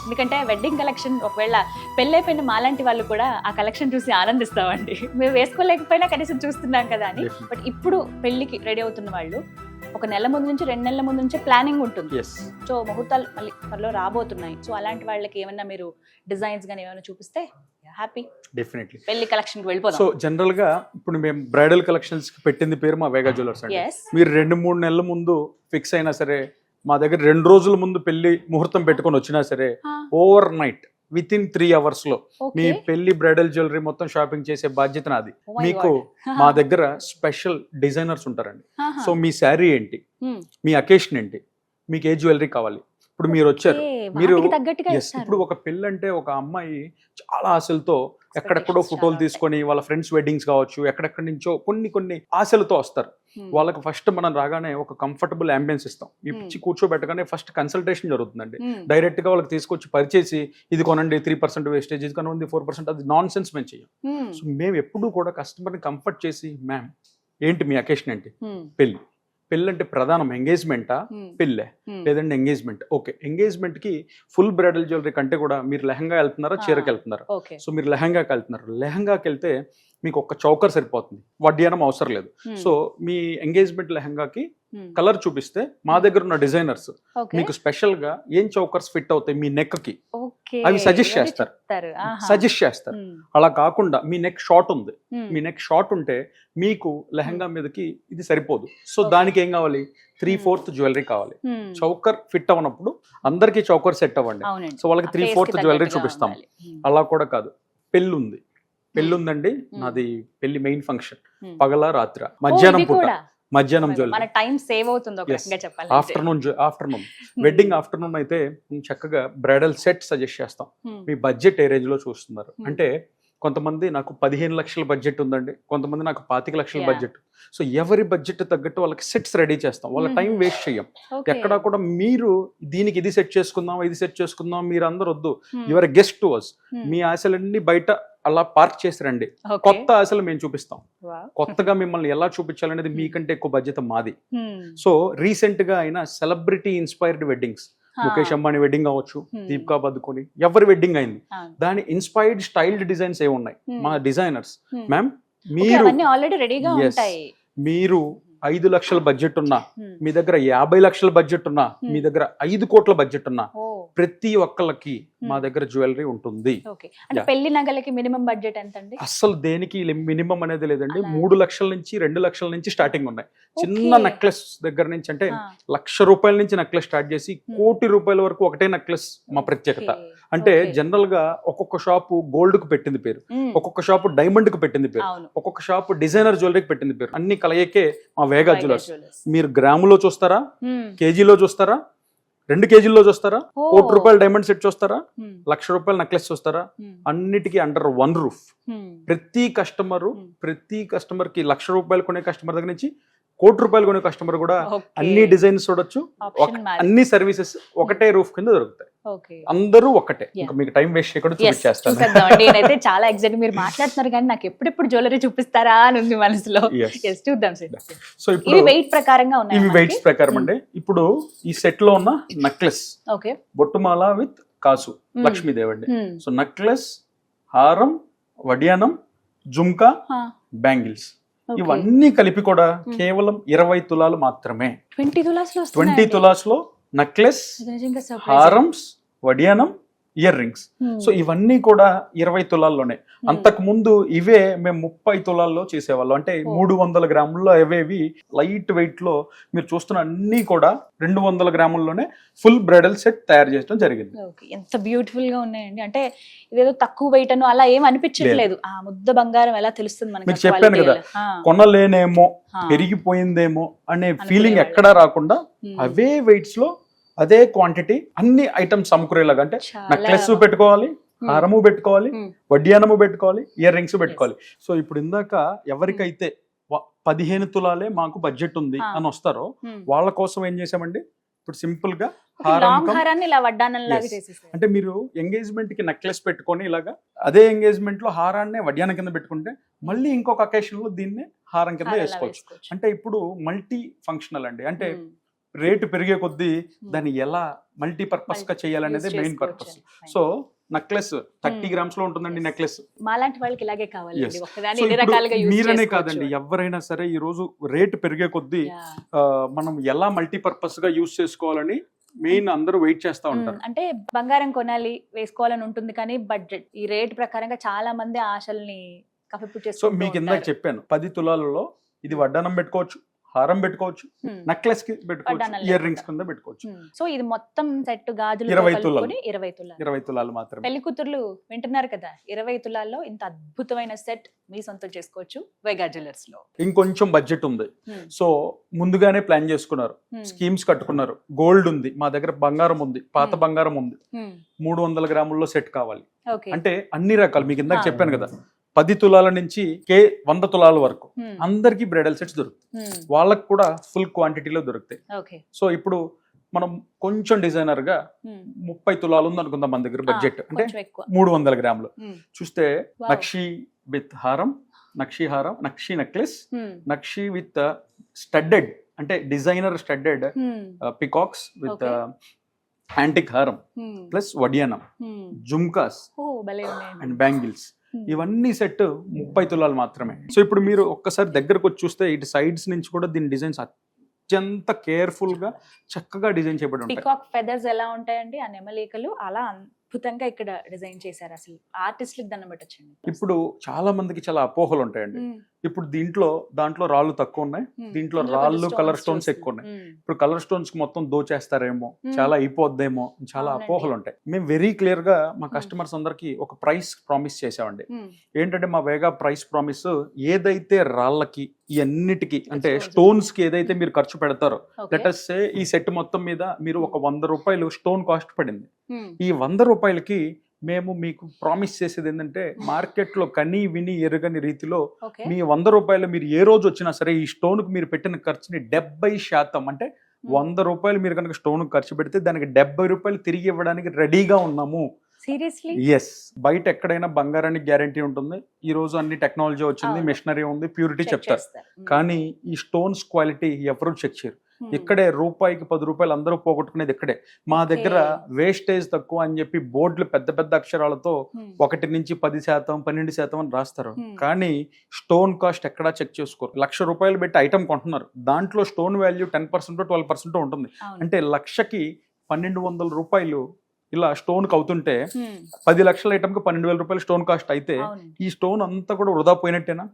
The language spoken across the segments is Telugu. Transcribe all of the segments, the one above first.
ఎందుకంటే వెడ్డింగ్ కలెక్షన్ ఒకవేళ పెళ్ళైపోయిన మాలాంటి వాళ్ళు కూడా ఆ కలెక్షన్ చూసి ఆనందిస్తామండి. మేము వేసుకోలేకపోయినా కనీసం చూస్తున్నాం కదా అని. బట్ ఇప్పుడు పెళ్లికి రెడీ అవుతున్న వాళ్ళు ఒక నెల ముందు నుంచి 2 నెలల ముందు నుంచి ప్లానింగ్ ఉంటుంది. సో ముహూర్తాలు మళ్ళీ త్వరలో రాబోతున్నాయి. సో అలాంటి వాళ్ళకి ఏమన్నా మీరు డిజైన్స్ గానీ ఏమైనా చూపిస్తే హ్యాపీ. డెఫినెట్లీ పెళ్లి కలెక్షన్ కి వెళ్ళిపోదాం. సో జనరల్ గా ఇప్పుడు మేము బ్రైడల్ కలెక్షన్స్ కి పెట్టింది పేరు మా వేగా జ్యువెలర్స్ అండి. మీరు 2-3 నెలల ముందు ఫిక్స్ అయినా సరే, మా దగ్గర 2 రోజుల ముందు పెళ్లి ముహూర్తం పెట్టుకొని వచ్చినా సరే, over night with in 3 hours లో మీ పెళ్లి బ్రైడల్ జ్యువెలరీ మొత్తం షాపింగ్ చేసే బాధ్యత నాది. మీకు మా దగ్గర స్పెషల్ డిజైనర్స్ ఉంటారండి. సో మీ శారీ ఏంటి, మీ అకేషన్ ఏంటి, మీకు ఏ జ్యువెలరీ కావాలి, ఇప్పుడు మీరు వచ్చారు, మీరు ఇప్పుడు ఒక పెళ్ళి అంటే ఒక అమ్మాయి చాలా ఆశలతో ఎక్కడెక్కడో ఫోటోలు తీసుకొని వాళ్ళ ఫ్రెండ్స్ వెడ్డింగ్స్ కావచ్చు, ఎక్కడెక్కడి నుంచో కొన్ని ఆశలతో వస్తారు. వాళ్ళకి ఫస్ట్ మనం రాగానే ఒక కంఫర్టబుల్ అంబియన్స్ ఇస్తాం. ఇచ్చి కూర్చోబెట్టగానే ఫస్ట్ కన్సల్టేషన్ జరుగుతుందండి. డైరెక్ట్ గా వాళ్ళకి తీసుకొచ్చి పరిచేసి ఇది కొనండి 3% వేస్టేజ్, ఇది కొనండి 4%, అది నాన్ సెన్స్ మేము చెయ్యం. సో మేము ఎప్పుడు కూడా కస్టమర్ని కంఫర్ట్ చేసి, మ్యామ్ ఏంటి మీ అకేషన్ ఏంటి, పెళ్లి అంటే ప్రధానం ఎంగేజ్మెంటా పెళ్ళే, లేదంటే ఎంగేజ్మెంట్. ఓకే, ఎంగేజ్మెంట్ కి ఫుల్ బ్రైడల్ జ్యువెలరీ కంటే కూడా మీరు లెహంగా వెళ్తున్నారా, చీరకి వెళ్తున్నారా? సో మీరు లెహంగాకి వెళ్తున్నారు, లెహంగాకి వెళ్తే మీకు ఒక చౌకర్ సరిపోతుంది, వడ్డీనం అవసరం లేదు. సో మీ ఎంగేజ్మెంట్ లెహంగాకి కలర్ చూపిస్తే మా దగ్గర ఉన్న డిజైనర్స్ మీకు స్పెషల్ గా ఏం చౌకర్స్ ఫిట్ అవుతాయి మీ నెక్ కి అవి సజెస్ట్ చేస్తారు. అలా కాకుండా మీ నెక్ షార్ట్ ఉంది, మీ నెక్ షార్ట్ ఉంటే మీకు లెహంగా మీదకి ఇది సరిపోదు. సో దానికి ఏం కావాలి, 3/4 జ్యువెలరీ కావాలి. చౌకర్ ఫిట్ అవ్వనప్పుడు అందరికి చౌకర్ సెట్ అవ్వండి. సో వాళ్ళకి 3/4 జ్యువెలరీ చూపిస్తాం. అలా కూడా కాదు, పెళ్ళి ఉందండి, నాది పెళ్లి మెయిన్ ఫంక్షన్, పగల రాత్ర మధ్యాహ్నం జ్యువెలరీ, టైం సేవ్ అవుతుంది ఒక రకంగా చెప్పాలి. ఆఫ్టర్నూన్ వెడ్డింగ్ ఆఫ్టర్నూన్ అయితే చక్కగా బ్రైడల్ సెట్ సజెస్ట్ చేస్తాం. మీ బడ్జెట్ ఏ రేంజ్ లో చూస్తున్నారు అంటే, కొంతమంది నాకు 15 లక్షల బడ్జెట్ ఉందండి, కొంతమంది నాకు 25 లక్షల బడ్జెట్. సో ఎవరి బడ్జెట్ తగ్గట్టు వాళ్ళకి సెట్స్ రెడీ చేస్తాం. వాళ్ళ టైం వేస్ట్ చేయం. ఎక్కడా కూడా మీరు దీనికి ఇది సెట్ చేసుకుందాం మీరు అందరు వద్దు. Your guest to us. మీ ఆశలన్నీ బయట అలా పార్క్ చేసి రండి, కొత్త ఆశలు మేము చూపిస్తాం. కొత్తగా మిమ్మల్ని ఎలా చూపించాలనేది మీకంటే ఎక్కువ బాధ్యత మాది. సో రీసెంట్ గా అయిన celebrity inspired weddings, Mukesh Ambani wedding అవ్వచ్చు, దీపికా పదుకొని, ఎవరి వెడ్డింగ్ అయింది, దాని ఇన్స్పైర్డ్ స్టైల్డ్ డిజైన్స్ ఏ ఉన్నాయి మా డిజైనర్స్. మ్యామ్ మీరు 5 లక్షల బడ్జెట్ ఉన్నా, మీ దగ్గర 50 లక్షల బడ్జెట్ ఉన్నా, మీ దగ్గర 5 కోట్ల బడ్జెట్ ఉన్నా, ప్రతి ఒక్కళ్ళకి మా దగ్గర జ్యువెలరీ ఉంటుంది. పెళ్లి నగలకి మినిమం బడ్జెట్ ఎంత అండి? అసలు దేనికి మినిమం అనేది లేదండి. 3 లక్షల నుంచి 2 లక్షల నుంచి స్టార్టింగ్ ఉన్నాయి. చిన్న నెక్లెస్ దగ్గర నుంచి, అంటే ₹1,00,000 నుంచి నెక్లెస్ స్టార్ట్ చేసి ₹1,00,00,000 వరకు ఒకటే నెక్లెస్ మా ప్రత్యేకత. అంటే జనరల్ గా ఒక్కొక్క షాపు గోల్డ్ కు పెట్టింది పేరు, ఒక్కొక్క షాపు డైమండ్ కు పెట్టింది పేరు, ఒక్కొక్క షాపు డిజైనర్ జ్యువెలరీకి పెట్టింది పేరు. అన్ని కలయికే మా వేగా జ్యువెలర్స్. మీరు గ్రాములో చూస్తారా, కేజీలో చూస్తారా, 2 కేజీల్లో చూస్తారా, ₹1,00,00,000 డైమండ్ సెట్ చూస్తారా, ₹1,00,000 నెక్లెస్ చూస్తారా, అన్నిటికీ అండర్ వన్ రూఫ్. ప్రతి కస్టమర్ కి ₹1,00,000 కొనే కస్టమర్ దగ్గర నుంచి ₹1,00,00,000 కొనే కస్టమర్ కూడా అన్ని డిజైన్స్ చూడొచ్చు, అన్ని సర్వీసెస్ ఒకటే రూఫ్ కింద దొరుకుతాయి. అందరూ ఒకటే. ఇంకా మీకు టైం వేస్ట్ చేయకుండా చూపించేస్తాను. నేనైతే చాలా ఎక్సైట్. మీరు మాట్లాడుతున్నారు కానీ నాకు ఎప్పుడెప్పుడు జ్యువెలరీ చూపిస్తారా అని ఉంది మనసులో. చూద్దాం సార్. సో ఇప్పుడు వెయిట్ ప్రకారంగా ఉన్నాయి, ఇవి వెయిట్స్ ప్రకారం అండి. ఇప్పుడు ఈ సెట్ లో ఉన్న నెక్లెస్ బొట్టుమాల విత్ కాసు లక్ష్మీదేవి అండి. సో నెక్లెస్, హారం, వడియానం, జుమ్కా, బ్యాంగిల్స్, ఇవన్నీ కలిపి కూడా కేవలం 20 తులాలు మాత్రమే. 20 తులాస్ లో నెక్లెస్, హారమ్స్, వడియానం, ఇయర్ రింగ్స్. సో ఇవన్నీ కూడా 20 తులాల్లోనే. అంతకు ముందు ఇవే మేము 30 తులాల్లో చేసేవాళ్ళం. అంటే 300 గ్రాముల్లో అవేవి లైట్ వెయిట్ లో మీరు చూస్తున్న అన్ని కూడా 200 గ్రాముల్లోనే ఫుల్ బ్రైడల్ సెట్ తయారు చేయడం జరిగింది. ఎంత బ్యూటిఫుల్ గా ఉన్నాయండి. అంటే ఇదేదో తక్కువ వెయిట్ అను అలా ఏం అనిపించట్లేదు. ఆ ముద్ద బంగారం ఎలా తెలుస్తుంది మనకి? మీకు చెప్పాను కదా, కొనలేనేమో, పెరిగిపోయిందేమో అనే ఫీలింగ్ ఎక్కడా రాకుండా అవే వెయిట్స్ లో అదే క్వాంటిటీ అన్ని ఐటమ్స్ సమకూరేలాగా. అంటే నెక్లెస్ పెట్టుకోవాలి, హారము పెట్టుకోవాలి, వడ్డియానము పెట్టుకోవాలి, ఇయర్ రింగ్స్ పెట్టుకోవాలి. సో ఇప్పుడు ఇందాక ఎవరికైతే 15 తులాలే మాకు బడ్జెట్ ఉంది అని వస్తారో వాళ్ళ కోసం ఏం చేసామండి, ఇప్పుడు సింపుల్ గా అంటే మీరు ఎంగేజ్మెంట్ కి నెక్లెస్ పెట్టుకొని ఇలాగా, అదే ఎంగేజ్మెంట్ లో హారాన్ని వడ్యానం కింద పెట్టుకుంటే మళ్ళీ ఇంకొక అకేషన్ లో దీన్ని హారం కింద వేసుకోవచ్చు. అంటే ఇప్పుడు మల్టీ ఫంక్షనల్ అండి. అంటే రేటు పెరిగే కొద్దీ దాన్ని ఎలా మల్టీపర్పస్ గా చేయాలనేది main purpose. So necklace 30 grams లో ఉంటుందండి నెక్లెస్. మాలాంటి వాళ్ళకి ఇలాగే కావాలి. Yes. మీరనే కాదండి, ఎవరైనా సరే ఈ రోజు రేటు పెరిగే కొద్దీ మనం ఎలా మల్టీపర్పస్ గా యూజ్ చేసుకోవాలని మెయిన్ అందరూ వెయిట్ చేస్తా ఉంటారు. అంటే బంగారం కొనాలి వేసుకోవాలని ఉంటుంది కానీ బడ్జెట్ ఈ రేట్ ప్రకారంగా చాలా మంది ఆశల్ని కప్పిపుచ్చేస్తారు. సో మీకు ఇందాక చెప్పాను 10 తులాలలో ఇది వడ్డానం పెట్టుకోవచ్చు, హారం పెట్టుకోవచ్చు, నెక్లెస్ కి పెట్టుకోవచ్చు, ఇయర్ రింగ్స్ కింద పెట్టుకోవచ్చు. సో ఇది మొత్తం సెట్ గాజులు 20 తులాలు మాత్రమే. పెళ్లి కూతుర్లు వింటున్నారు కదా, 20 తులాల్లో ఇంత అద్భుతమైన సెట్ మీ సొంతం చేసుకోవచ్చు వేగా జ్యువెలర్స్ లో. ఇంకొంచెం బడ్జెట్ ఉంది, సో ముందుగానే ప్లాన్ చేసుకున్నారు, స్కీమ్స్ కట్టుకున్నారు, గోల్డ్ ఉంది, మా దగ్గర బంగారం ఉంది, పాత బంగారం ఉంది, 300 గ్రాముల్లో సెట్ కావాలి అంటే అన్ని రకాలు మీకు ఇందాక చెప్పాను కదా, 10 తులాల నుంచి 100 తులాల వరకు అందరికి బ్రైడల్ సెట్స్ దొరుకుతాయి. వాళ్ళకి కూడా ఫుల్ క్వాంటిటీలో దొరుకుతాయి. సో ఇప్పుడు మనం కొంచెం డిజైనర్ గా 30 తులాలు ఉంది అనుకుందాం మన దగ్గర బడ్జెట్, అంటే 300 గ్రాములు చూస్తే నక్షి విత్ హారం, నక్షి హారం, నక్షి నెక్లెస్, నక్షి విత్ స్టడ్డెడ్ అంటే designer studded peacocks with antique హారం ప్లస్ వడియానం, జుమ్కాస్ అండ్ బ్యాంగిల్స్, ఇవన్నీ సెట్ 30 తులాలు మాత్రమే. సో ఇప్పుడు మీరు ఒక్కసారి దగ్గరకు వచ్చి చూస్తే ఇటు సైడ్స్ నుంచి కూడా దీని డిజైన్స్ అత్యంత కేర్ఫుల్ గా చక్కగా డిజైన్ చేయబడి ఉంటాయి. పికాక్ ఫెదర్స్ ఎలా ఉంటాయండి ఆ నెమలికలు అలా అద్భుతంగా ఇక్కడ డిజైన్ చేశారు. అసలు ఆర్టిస్ట్లకు దండం పెట్టొచ్చండి. ఇప్పుడు చాలా మందికి చాలా అపోహలు ఉంటాయండి. ఇప్పుడు దాంట్లో రాళ్ళు తక్కువ ఉన్నాయి, దీంట్లో రాళ్ళు కలర్ స్టోన్స్ ఎక్కువ ఉన్నాయి. ఇప్పుడు కలర్ స్టోన్స్ కి మొత్తం దోచేస్తారేమో, చాలా అయిపోద్దేమో, చాలా అపోహలు ఉంటాయి. మేము వెరీ క్లియర్ గా మా కస్టమర్స్ అందరికి ఒక ప్రైస్ ప్రామిస్ చేసామండి. ఏంటంటే మా వేగా ప్రైస్ ప్రామిస్ ఏదైతే రాళ్ళకి ఇవన్నిటికి అంటే స్టోన్స్ కి ఏదైతే మీరు ఖర్చు పెడతారో, లెట్ అస్ సే ఈ సెట్ మొత్తం మీద మీరు ఒక 100 రూపాయలు స్టోన్ కాస్ట్ పడింది, ఈ 100 రూపాయలకి మేము మీకు ప్రామిస్ చేసేది ఏంటంటే మార్కెట్ లో కని విని ఎరగని రీతిలో మీ 100 రూపాయలు మీరు ఏ రోజు వచ్చినా సరే ఈ స్టోన్ కు మీరు పెట్టిన ఖర్చుని 70% అంటే 100 రూపాయలు మీరు కనుక స్టోన్ ఖర్చు పెడితే దానికి 70 రూపాయలు తిరిగి ఇవ్వడానికి రెడీగా ఉన్నాము. సీరియస్లీ? ఎస్. బయట ఎక్కడైనా బంగారానికి గ్యారంటీ ఉంటుంది, ఈ రోజు అన్ని టెక్నాలజీ వచ్చింది, మెషినరీ ఉంది, ప్యూరిటీ చెప్తారు, కానీ ఈ స్టోన్స్ క్వాలిటీ ఎవరు చెక్ చేయరు. ఇక్కడే రూపాయికి 10 రూపాయలు అందరూ పోగొట్టుకునేది ఇక్కడే. మా దగ్గర వేస్టేజ్ తక్కువ అని చెప్పి బోర్డులు పెద్ద పెద్ద అక్షరాలతో 1 నుంచి 10%, 12% అని రాస్తారు, కానీ స్టోన్ కాస్ట్ ఎక్కడా చెక్ చేసుకోరు. 1,00,000 రూపాయలు పెట్టి ఐటమ్ కొంటున్నారు, దాంట్లో స్టోన్ వాల్యూ 10% 12% ఉంటుంది. అంటే 1,00,000కి 1,200 రూపాయలు ఇలా స్టోన్ కి అవుతుంటే 10 లక్షల ఐటమ్ కి 12,000 రూపాయలు స్టోన్ కాస్ట్ అయితే ఈ స్టోన్ అంతా కూడా వృధా పోయినట్టేనా?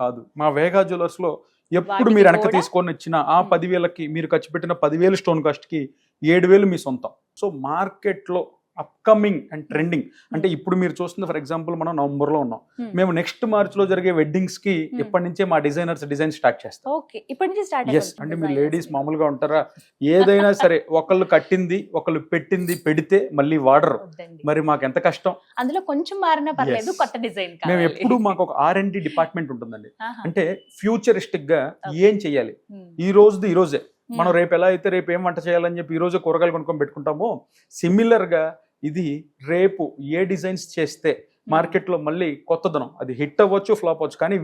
కాదు. మా వేగా జ్యువెలర్స్ లో ఎప్పుడు మీరు వెనక తీసుకొని వచ్చిన ఆ 10,000కి మీరు ఖర్చు పెట్టిన 10,000 స్టోన్ కాస్ట్ కి 7,000 మీ సొంతం. సో మార్కెట్ లో అప్కమింగ్ అండ్ ట్రెండింగ్ అంటే ఇప్పుడు మీరు చూస్తుంది, ఫర్ ఎగ్జాంపుల్ మనం నవంబర్ లో ఉన్నాం, మేము నెక్స్ట్ మార్చ్ లో జరిగే వెడ్డింగ్స్ కి ఇప్పటి నుంచే మా డిజైనర్స్ డిజైన్ స్టార్ట్ చేస్తాం. ఎస్. అంటే మీరు లేడీస్ మామూలుగా ఉంటారా, ఏదైనా సరే ఒకళ్ళు కట్టింది ఒకళ్ళు పెట్టింది పెడితే మళ్ళీ వాడరు, మరి మాకు ఎంత కష్టం. అందులో కొంచెం మారినా పర్లేదు, కొత్త డిజైన్. మేము ఎప్పుడు మాకు ఒక R&D డిపార్ట్మెంట్ ఉంటుందండి. అంటే ఫ్యూచరిస్టిక్ గా ఏం చెయ్యాలి, ఈ రోజే మనం రేపు ఎలా అయితే రేపు ఏం వంట చేయాలని చెప్పి ఈ రోజు కూరగాయలు కొనుక్కొని పెట్టుకుంటామో, సిమిలర్ గా ఇది రేపు ఏ డిజైన్స్ చేస్తే మార్కెట్ లో మళ్ళీ కొత్తదనం, అది హిట్ అవ్వచ్చు ఫ్లాప్ అవ్వచ్చు, కానీ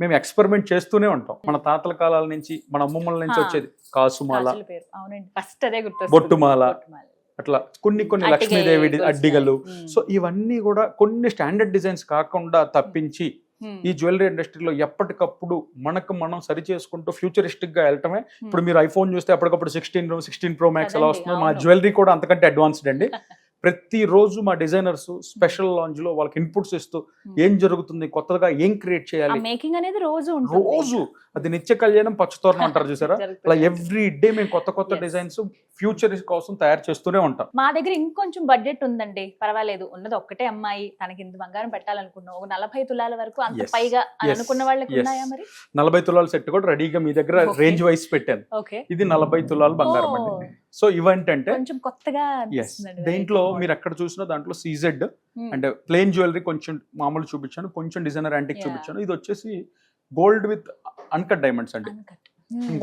మేము ఎక్స్పెరిమెంట్ చేస్తూనే ఉంటాం. మన తాతల కాలాల నుంచి మన అమ్మమ్మల నుంచి వచ్చేది కాసుమాల, బొట్టుమాల, అట్లా కొన్ని లక్ష్మీదేవి అడ్డిగలు. సో ఇవన్నీ కూడా కొన్ని స్టాండర్డ్ డిజైన్స్ కాకుండా తప్పించి ఈ జ్యువెలరీ ఇండస్ట్రీలో ఎప్పటికప్పుడు మనం సరి చేసుకుంటూ ఫ్యూచరిస్టిక్ గా వెళ్ళటమే. ఇప్పుడు మీరు ఐఫోన్ చూస్తే అప్పటికప్పుడు 16 Pro Max ఎలా వస్తుంది, మా జ్యువెలరీ కూడా అంతకంటే అడ్వాన్స్డ్ అండి. ప్రతిరోజు మా డిజైనర్స్ స్పెషల్ లాంజ్ లో వాళ్ళకి ఇన్పుట్స్ ఇస్తూ ఏం జరుగుతుంది, కొత్తగా ఏం క్రియేట్ చేయాలి, మేకింగ్ అనేది రోజు అది నిత్య కళ్యాణం పచ్చతోరణం అంటారు చూసారా, అలా ఎవ్రీ డే మేము కొత్త డిజైన్స్ ఫ్యూచర్ కోసం తయారు చేస్తూనే ఉంటాం. మా దగ్గర ఇంకొంచెం బడ్జెట్ ఉందండి, పర్వాలేదు, ఉన్నది ఒక్కటే అమ్మాయి, తనకి ఇంత బంగారం పెట్టాలనుకున్నాం, 40 తులాల వరకు అంత పైగా అనుకున్న వాళ్ళకి ఉన్నాయా మరి? 40 తులాల సెట్ కూడా రెడీగా మీ దగ్గర రేంజ్ వైస్ పెట్టాను. ఇది 40 తులాలు బంగారం అండి. సో ఇవేంటంటే కొంచెం కొత్తగా దేంట్లో మీరు ఎక్కడ చూసినా దాంట్లో CZ అండ్ ప్లెయిన్ జ్యువెలరీ కొంచెం మామూలు చూపించాను, కొంచెం డిజైనర్ యాంటిక్ చూపించాను. ఇది వచ్చేసి గోల్డ్ విత్ అన్కట్ డైమండ్స్ అండి,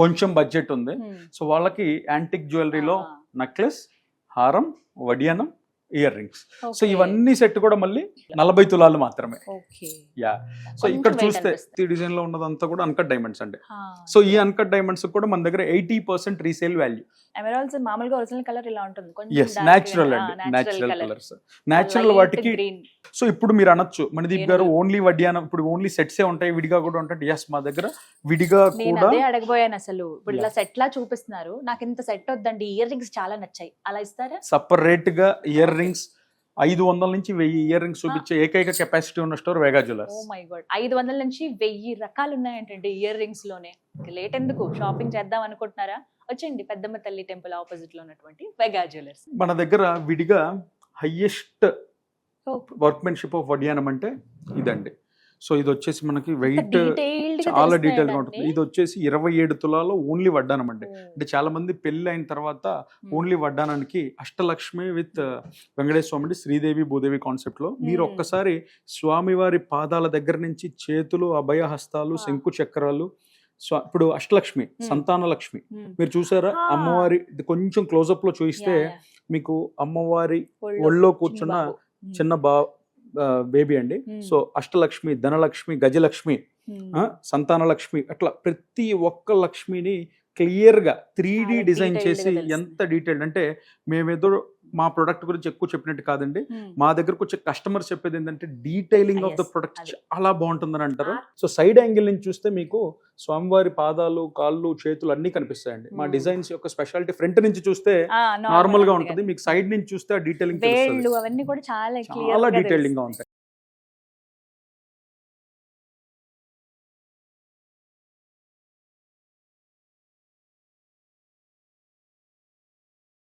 కొంచెం బడ్జెట్ ఉంది. సో వాళ్ళకి యాంటిక్ జ్యువెలరీలో నెక్లెస్, హారం, వడియానం, ఇయర్ రింగ్స్. సో ఇవన్నీ సెట్ కూడా మళ్ళీ 40 తులాలు మాత్రమే. యా. సో ఇక్కడ చూస్తే ఈ డిజైన్ లో ఉన్నదంతా కూడా అన్కట్ డైమండ్స్ అండి. సో ఈ అన్కట్ డైమండ్స్ కూడా మన దగ్గర 80% రీసేల్ వాల్యూ. ఎమరాల్డ్స్ మామూలుగా ఒరిజినల్ కలర్ ఇలా ఉంటుంది, ఎస్ న్యాచురల్ అండి, న్యాచురల్ కలర్స్, న్యాచురల్ వాటికి. సో ఇప్పుడు మీరు అనొచ్చు మణిదీప్ గారు ఓన్లీ వడ్యానం, ఇప్పుడు ఓన్లీ సెట్సే ఉంటాయి విడిగా కూడా ఉంటాయి. ఎస్ మా దగ్గర విడిగా కూడా. అదే అడగబోయాను అసలు, ఇప్పుడు ఇలా సెట్ లా చూపిస్తున్నారు, నాకు ఇంత సెట్ వద్దండి, ఇయర్ రింగ్స్ చాలా నచ్చాయి, అలా ఇస్తారా? సపరేట్ గా ఇయర్ రింగ్స్ 500 నుంచి 1000 ఇయర్ రింగ్స్ చూపించే ఏకైక కెపాసిటీ ఉన్న store Vega jewellers. Oh my god, 500 నుంచి 1000 రకాలు ఉన్నాయంటే ఇయర్ రింగ్స్ లోనే. లేట్ ఎందుకు, షాపింగ్ చేద్దాం అనుకుంటున్నారా? వచ్చేయండి పెద్దమ్మ తల్లి టెంపుల్ ఆపోజిట్ లో ఉన్నటువంటి వేగా జ్యువెలర్స్. మన దగ్గర విడిగా హైయెస్ట్ వర్క్మెన్షిప్ ఆఫ్ వడ్యానం అంటే ఇదండి. సో ఇది వచ్చేసి మనకి వెయిట్ చాలా డీటెయిల్ గా ఉంటుంది. ఇది వచ్చేసి 27 తులాలో ఓన్లీ వడ్డానం అండి. అంటే చాలా మంది పెళ్లి అయిన తర్వాత ఓన్లీ వడ్డానానికి అష్టలక్ష్మి విత్ వెంకటేశ్వర స్వామి శ్రీదేవి భూదేవి కాన్సెప్ట్ లో మీరు ఒక్కసారి స్వామివారి పాదాల దగ్గర నుంచి చేతులు, అభయహస్తాలు, శంకు చక్రాలు, ఇప్పుడు అష్టలక్ష్మి, సంతాన లక్ష్మి మీరు చూసారా? అమ్మవారి కొంచెం క్లోజప్ లో చూస్తే మీకు అమ్మవారి ఒళ్ళో కూర్చున్న చిన్న బేబీ అండి. సో అష్టలక్ష్మి, ధనలక్ష్మి, గజలక్ష్మి, సంతాన లక్ష్మి, అట్లా ప్రతి ఒక్క లక్ష్మిని క్లియర్ గా 3D డిజైన్ చేసి ఎంత డీటెయిల్డ్ అంటే మేమేదో మా ప్రొడక్ట్ గురించి ఎక్కువ చెప్పినట్టు కాదండి. మా దగ్గరకు వచ్చే కస్టమర్స్ చెప్పేది ఏంటంటే డీటెయిలింగ్ ఆఫ్ ద ప్రొడక్ట్ చాలా బాగుంటుందని అంటారు. సో సైడ్ యాంగిల్ నుంచి చూస్తే మీకు స్వామివారి పాదాలు, కాళ్ళు, చేతులు అన్ని కనిపిస్తాయండి. మా డిజైన్స్ యొక్క స్పెషాలిటీ ఫ్రంట్ నుంచి చూస్తే నార్మల్ గా ఉంటుంది, మీకు సైడ్ నుంచి చూస్తే డీటెయిలింగ్ అవన్నీ కూడా చాలా డీటెయిలింగ్ గా ఉంటాయి.